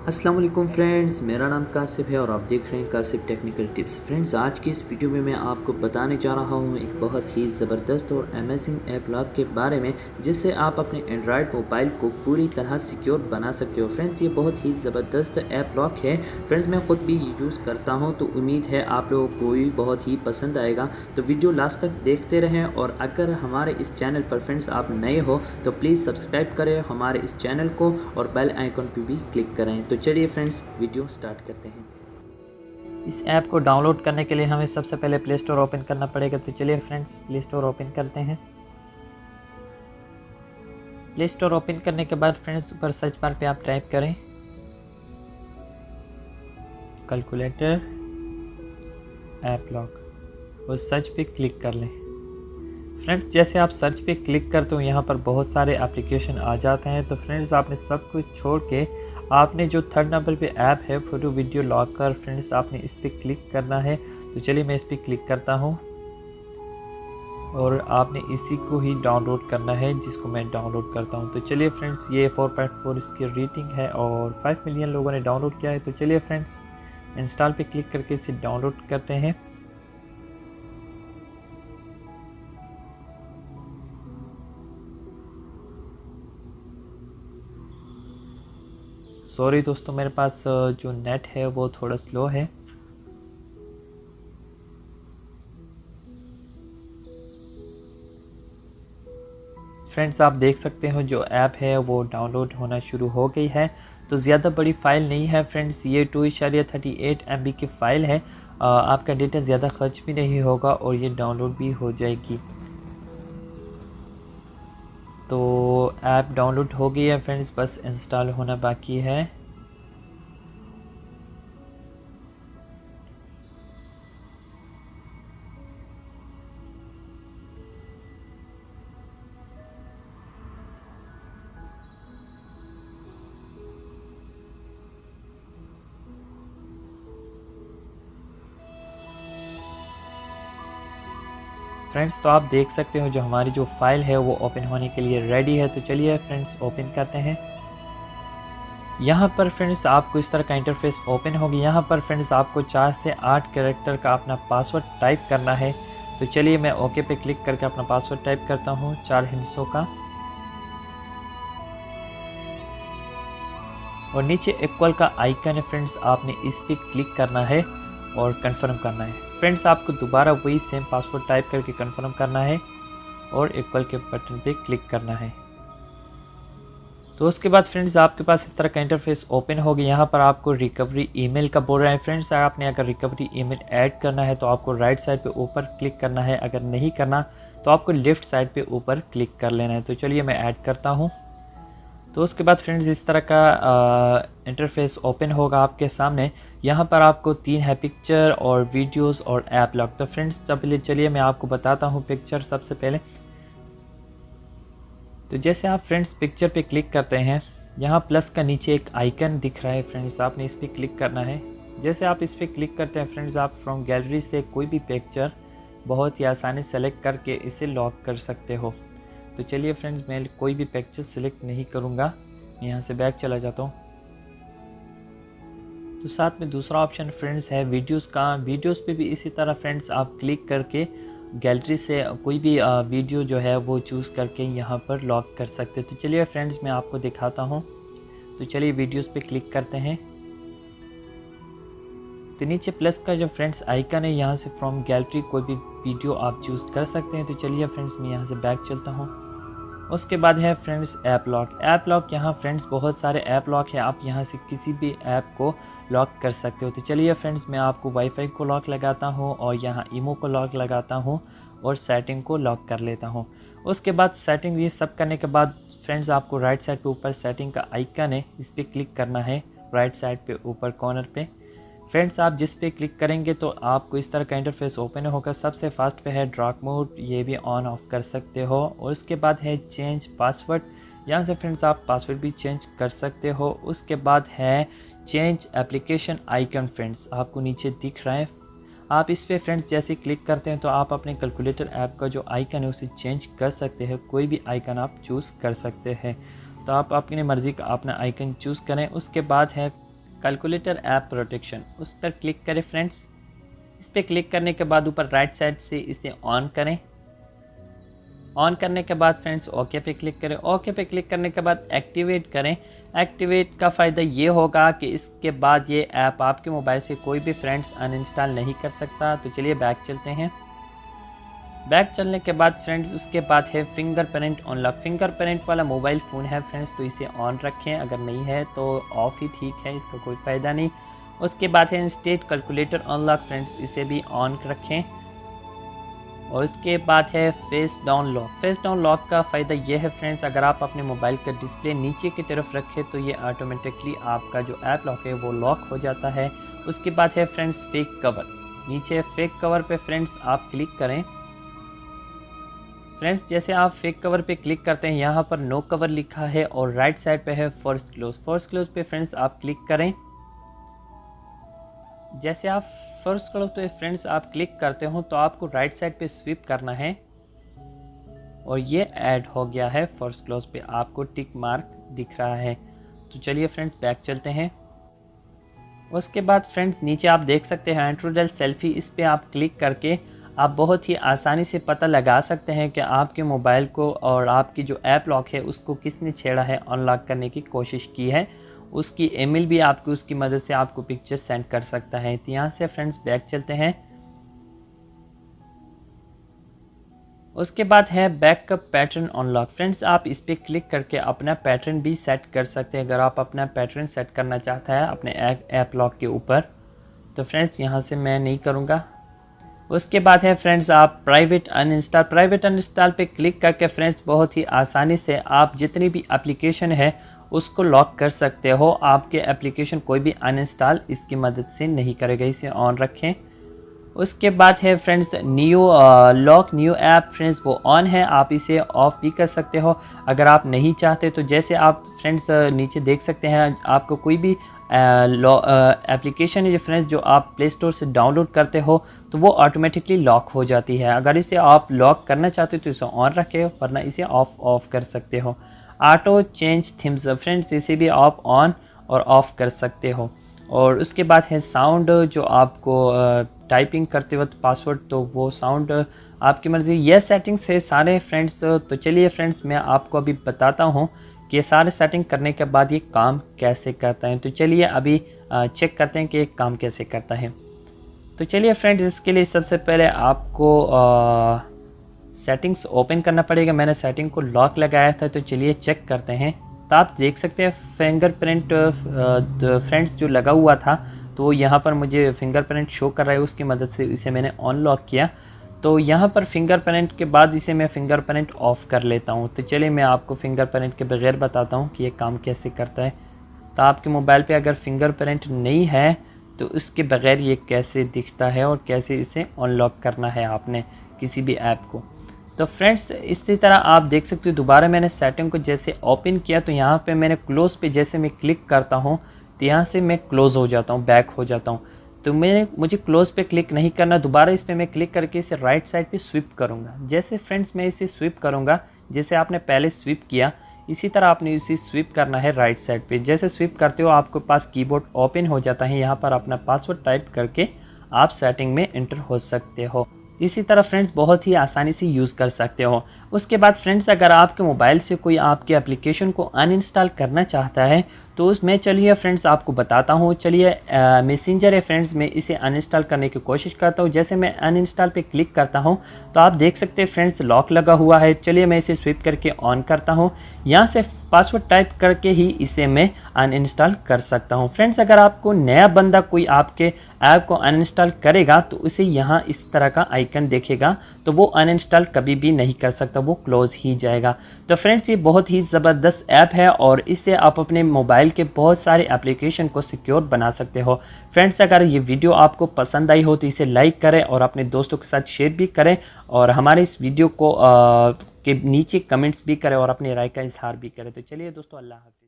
अस्सलाम वालेकुम फ्रेंड्स, मेरा नाम कासिफ है और आप देख रहे हैं कासिफ टेक्निकल टिप्स। फ्रेंड्स, आज की इस वीडियो में मैं आपको बताने जा रहा हूं एक बहुत ही ज़बरदस्त और अमेजिंग ऐप लॉक के बारे में, जिससे आप अपने एंड्रॉयड मोबाइल को पूरी तरह सिक्योर बना सकते हो। फ्रेंड्स, ये बहुत ही ज़बरदस्त ऐप लॉक है। फ्रेंड्स, मैं ख़ुद भी यूज़ करता हूँ, तो उम्मीद है आप लोगों को भी बहुत ही पसंद आएगा। तो वीडियो लास्ट तक देखते रहें और अगर हमारे इस चैनल पर फ्रेंड्स आप नए हो तो प्लीज़ सब्सक्राइब करें हमारे इस चैनल को और बेल आइकन पर भी क्लिक करें। तो चलिए फ्रेंड्स, वीडियो स्टार्ट करते हैं। इस ऐप को डाउनलोड करने के लिए हमें सबसे पहले प्ले स्टोर ओपन करना पड़ेगा। तो चलिए फ्रेंड्स, प्ले स्टोर ओपन करते हैं। प्ले स्टोर ओपन करने के बाद फ्रेंड्स ऊपर सर्च बार पे आप टाइप करें कैलकुलेटर ऐप लॉक और सर्च पे क्लिक कर लें। फ्रेंड्स, जैसे आप सर्च पे क्लिक करते हो यहाँ पर बहुत सारे एप्लीकेशन आ जाते हैं। तो फ्रेंड्स, आपने सब कुछ छोड़ के आपने जो थर्ड नंबर पे ऐप है फोटो वीडियो लॉकर, फ्रेंड्स आपने इस पर क्लिक करना है। तो चलिए मैं इस पर क्लिक करता हूँ और आपने इसी को ही डाउनलोड करना है जिसको मैं डाउनलोड करता हूँ। तो चलिए फ्रेंड्स, ये 4.4 इसकी रेटिंग है और 5 मिलियन लोगों ने डाउनलोड किया है। तो चलिए फ्रेंड्स, इंस्टॉल पे क्लिक करके इसे डाउनलोड करते हैं। सॉरी दोस्तों, मेरे पास जो नेट है वो थोड़ा स्लो है। फ्रेंड्स, आप देख सकते हो जो ऐप है वो डाउनलोड होना शुरू हो गई है। तो ज़्यादा बड़ी फ़ाइल नहीं है फ्रेंड्स, ये 2.38 MB की फ़ाइल है। आपका डेटा ज़्यादा खर्च भी नहीं होगा और ये डाउनलोड भी हो जाएगी। तो ऐप डाउनलोड हो गई है फ्रेंड्स, बस इंस्टॉल होना बाकी है। फ्रेंड्स, तो आप देख सकते हो जो हमारी जो फाइल है वो ओपन होने के लिए रेडी है। तो चलिए फ्रेंड्स, ओपन करते हैं। यहाँ पर फ्रेंड्स आपको इस तरह का इंटरफेस ओपन होगी। यहाँ पर फ्रेंड्स आपको 4 से 8 कैरेक्टर का अपना पासवर्ड टाइप करना है। तो चलिए मैं ओके पे क्लिक करके अपना पासवर्ड टाइप करता हूँ 4 हिस्सों का और नीचे इक्वल का आइकन है फ्रेंड्स, आपने इस पर क्लिक करना है और कंफर्म करना है। फ्रेंड्स, आपको दोबारा वही सेम पासवर्ड टाइप करके कंफर्म करना है और इक्वल के बटन पे क्लिक करना है। तो उसके बाद फ्रेंड्स आपके पास इस तरह का इंटरफेस ओपन होगी। यहाँ पर आपको रिकवरी ईमेल का बोल रहा है। फ्रेंड्स, आपने अगर रिकवरी ईमेल ऐड करना है तो आपको राइट साइड पे ऊपर क्लिक करना है, अगर नहीं करना तो आपको लेफ्ट साइड पे ऊपर क्लिक कर लेना है। तो चलिए मैं ऐड करता हूँ। तो उसके बाद फ्रेंड्स इस तरह का इंटरफेस ओपन होगा आपके सामने। यहाँ पर आपको 3 है, पिक्चर और वीडियोस और ऐप लॉक। तो फ्रेंड्स चलिए मैं आपको बताता हूँ पिक्चर सबसे पहले। तो जैसे आप फ्रेंड्स पिक्चर पे क्लिक करते हैं, यहाँ प्लस का नीचे एक आइकन दिख रहा है फ्रेंड्स, आपने इस पर क्लिक करना है। जैसे आप इस पर क्लिक करते हैं फ्रेंड्स, आप फ्रॉम गैलरी से कोई भी पिक्चर बहुत ही आसानी सेलेक्ट करके इसे लॉक कर सकते हो। तो चलिए फ्रेंड्स, मैं कोई भी पिक्चर सिलेक्ट नहीं करूँगा, मैं यहाँ से बैक चला जाता हूँ। तो साथ में दूसरा ऑप्शन फ्रेंड्स है वीडियोस का। वीडियोस पे भी इसी तरह फ्रेंड्स आप क्लिक करके गैलरी से कोई भी वीडियो जो है वो चूज़ करके यहाँ पर लॉक कर सकते हैं। तो चलिए फ्रेंड्स, मैं आपको दिखाता हूँ। तो चलिए वीडियोस पे क्लिक करते हैं। तो नीचे प्लस का जो फ्रेंड्स आइकन है, यहाँ से फ्रॉम गैलरी कोई भी वीडियो आप चूज़ कर सकते हैं। तो चलिए फ्रेंड्स, मैं यहाँ से बैक चलता हूँ। उसके बाद है friends app lock. App lock यहाँ फ्रेंड्स बहुत सारे ऐप लॉक है, आप यहाँ से किसी भी ऐप को लॉक कर सकते हो। तो चलिए फ्रेंड्स, मैं आपको वाईफाई को लॉक लगाता हूँ और यहाँ ईमो को लॉक लगाता हूँ और सेटिंग को लॉक कर लेता हूँ। उसके बाद सेटिंग ये सब करने के बाद फ्रेंड्स आपको राइट साइड पे ऊपर सेटिंग का आइकन है, इस पर क्लिक करना है राइट साइड पे ऊपर कॉर्नर पे। फ्रेंड्स, आप जिस पे क्लिक करेंगे तो आपको इस तरह का इंटरफेस ओपन होगा। सबसे फास्ट पे है डार्क मोड, ये भी ऑन ऑफ कर सकते हो। और उसके बाद है चेंज पासवर्ड, यहाँ से फ्रेंड्स आप पासवर्ड भी चेंज कर सकते हो। उसके बाद है चेंज एप्लीकेशन आइकन, फ्रेंड्स आपको नीचे दिख रहा है। आप इस पे फ्रेंड्स जैसे क्लिक करते हैं तो आप अपने कैलकुलेटर ऐप का जो आइकन है उसे चेंज कर सकते हैं, कोई भी आइकन आप चूज़ कर सकते हैं। तो आप अपनी मर्ज़ी का अपना आइकन चूज़ करें। उसके बाद है कैलकुलेटर ऐप प्रोटेक्शन, उस पर क्लिक करें फ्रेंड्स। इस पर क्लिक करने के बाद ऊपर राइट साइड से इसे ऑन करें। ऑन करने के बाद फ्रेंड्स ओके पे क्लिक करें। ओके पे क्लिक करने के बाद एक्टिवेट करें। एक्टिवेट का फ़ायदा ये होगा कि इसके बाद ये ऐप आपके मोबाइल से कोई भी फ्रेंड्स अनइंस्टॉल नहीं कर सकता। तो चलिए बैक चलते हैं। बैक चलने के बाद फ्रेंड्स उसके बाद है फिंगरप्रिंट अनलॉक। फिंगरप्रिंट वाला मोबाइल फ़ोन है फ्रेंड्स तो इसे ऑन रखें, अगर नहीं है तो ऑफ ही ठीक है, इसका कोई फ़ायदा नहीं। उसके बाद है इंस्टेंट कैलकुलेटर अनलॉक फ्रेंड्स, इसे भी ऑन रखें। और इसके बाद है face down lock. Face down lock का फ़ायदा ये है फ्रेंड्स, अगर आप अपने मोबाइल का डिस्प्ले नीचे की तरफ रखें तो ये ऑटोमेटिकली आपका जो ऐप लॉक है वो लॉक हो जाता है। उसके बाद है फ्रेंड्स फेक कवर। नीचे फेक कवर पे फ्रेंड्स आप क्लिक करें। फ्रेंड्स जैसे आप फेक कवर पे क्लिक करते हैं यहाँ पर नो कवर लिखा है और राइट साइड पे है फोर्स क्लोज। फोर्स क्लोज पे फ्रेंड्स आप क्लिक करें। जैसे आप फोर्स क्लोज पे फ्रेंड्स आप क्लिक करते हो तो आपको राइट साइड पे स्विप करना है और ये ऐड हो गया है फोर्स क्लोज पे, आपको टिक मार्क दिख रहा है। तो चलिए फ्रेंड्स बैक चलते हैं। उसके बाद फ्रेंड्स नीचे आप देख सकते हैं एंट्रोडल सेल्फी, इस पर आप क्लिक करके आप बहुत ही आसानी से पता लगा सकते हैं कि आपके मोबाइल को और आपकी जो ऐप लॉक है उसको किसने छेड़ा है, अनलॉक करने की कोशिश की है। उसकी ईमेल भी आपको उसकी मदद से आपको पिक्चर सेंड कर सकता है। तो यहाँ से फ्रेंड्स बैक चलते हैं। उसके बाद है बैकअप पैटर्न अनलॉक। फ्रेंड्स आप इस पर क्लिक करके अपना पैटर्न भी सेट कर सकते हैं। अगर आप अपना पैटर्न सेट करना चाहते हैं अपने ऐप लॉक के ऊपर तो फ्रेंड्स यहाँ से मैं नहीं करूँगा। उसके बाद है फ्रेंड्स आप प्राइवेट अनइंस्टॉल पे क्लिक करके फ्रेंड्स बहुत ही आसानी से आप जितनी भी एप्लीकेशन है उसको लॉक कर सकते हो। आपके एप्लीकेशन कोई भी अनइंस्टॉल इसकी मदद से नहीं करेगा, इसे ऑन रखें। उसके बाद है friends lock new app friends वो ऑन है, आप इसे ऑफ भी कर सकते हो अगर आप नहीं चाहते तो। जैसे आप फ्रेंड्स नीचे देख सकते हैं आपको कोई भी एप्लीकेशन है जो फ्रेंड्स जो आप प्ले स्टोर से डाउनलोड करते हो तो वो ऑटोमेटिकली लॉक हो जाती है। अगर इसे आप लॉक करना चाहते हो तो इसे ऑन रखें वरना इसे ऑफ कर सकते हो। ऑटो चेंज थीम्स फ्रेंड्स इसे भी आप ऑन और ऑफ कर सकते हो। और उसके बाद है साउंड, जो आपको टाइपिंग करते वक्त पासवर्ड तो वो साउंड आपकी मर्ज़ी। ये सेटिंग्स है सारे फ्रेंड्स। तो चलिए फ्रेंड्स मैं आपको अभी बताता हूँ कि ये सारे सेटिंग करने के बाद ये काम कैसे करता है। तो चलिए अभी चेक करते हैं कि ये काम कैसे करता है। तो चलिए फ्रेंड्स इसके लिए सबसे पहले आपको सेटिंग्स ओपन करना पड़ेगा। मैंने सेटिंग को लॉक लगाया था तो चलिए चेक करते हैं। तो आप देख सकते हैं फिंगरप्रिंट फ्रेंड्स जो लगा हुआ था तो यहाँ पर मुझे फिंगरप्रिंट शो कर रहा है, उसकी मदद से इसे मैंने अनलॉक किया। तो यहाँ पर फिंगरप्रिंट के बाद इसे मैं फिंगरप्रिंट ऑफ कर लेता हूँ। तो चलिए मैं आपको फिंगरप्रिंट के बगैर बताता हूँ कि ये काम कैसे करता है। तो आपके मोबाइल पे अगर फिंगरप्रिंट नहीं है तो उसके बगैर ये कैसे दिखता है और कैसे इसे अनलॉक करना है आपने किसी भी ऐप को। तो फ्रेंड्स इसी तरह आप देख सकते हो दोबारा मैंने सेटिंग को जैसे ओपन किया तो यहाँ पे मैंने क्लोज पे जैसे मैं क्लिक करता हूँ तो यहाँ से मैं क्लोज़ हो जाता हूँ, बैक हो जाता हूँ। तो मुझे क्लोज पे क्लिक नहीं करना, दोबारा इस पर मैं क्लिक करके इसे राइट साइड पे स्विप करूँगा। जैसे फ्रेंड्स मैं इसे स्विप करूँगा जैसे आपने पहले स्विप किया इसी तरह आपने इसे स्विप करना है राइट साइड पे। जैसे स्विप करते हो आपके पास कीबोर्ड ओपन हो जाता है, यहाँ पर अपना पासवर्ड टाइप करके आप सेटिंग में एंटर हो सकते हो। इसी तरह फ्रेंड्स बहुत ही आसानी से यूज़ कर सकते हो। उसके बाद फ्रेंड्स अगर आपके मोबाइल से कोई आपके एप्लीकेशन को अनइंस्टॉल करना चाहता है तो उसमें चलिए फ्रेंड्स आपको बताता हूँ। चलिए मैसेंजर है फ्रेंड्स, मैं इसे अनइंस्टॉल करने की कोशिश करता हूँ। जैसे मैं अनइंस्टॉल पे क्लिक करता हूँ तो आप देख सकते हैं फ्रेंड्स लॉक लगा हुआ है। चलिए मैं इसे स्विप करके ऑन करता हूँ, यहाँ से पासवर्ड टाइप करके ही इसे मैं अनइंस्टॉल कर सकता हूँ। फ्रेंड्स अगर आपको नया बंदा कोई आपके ऐप को अनइंस्टॉल करेगा तो उसे यहाँ इस तरह का आइकन देखेगा तो वो अनइंस्टॉल कभी भी नहीं कर सकता, वो क्लोज ही जाएगा। तो फ्रेंड्स ये बहुत ही ज़बरदस्त ऐप है और इससे आप अपने मोबाइल के बहुत सारे एप्लीकेशन को सिक्योर बना सकते हो। फ्रेंड्स अगर ये वीडियो आपको पसंद आई हो तो इसे लाइक करें और अपने दोस्तों के साथ शेयर भी करें और हमारे इस वीडियो को के नीचे कमेंट्स भी करें और अपनी राय का इजहार भी करें। तो चलिए दोस्तों अल्लाह हाफ़िज़।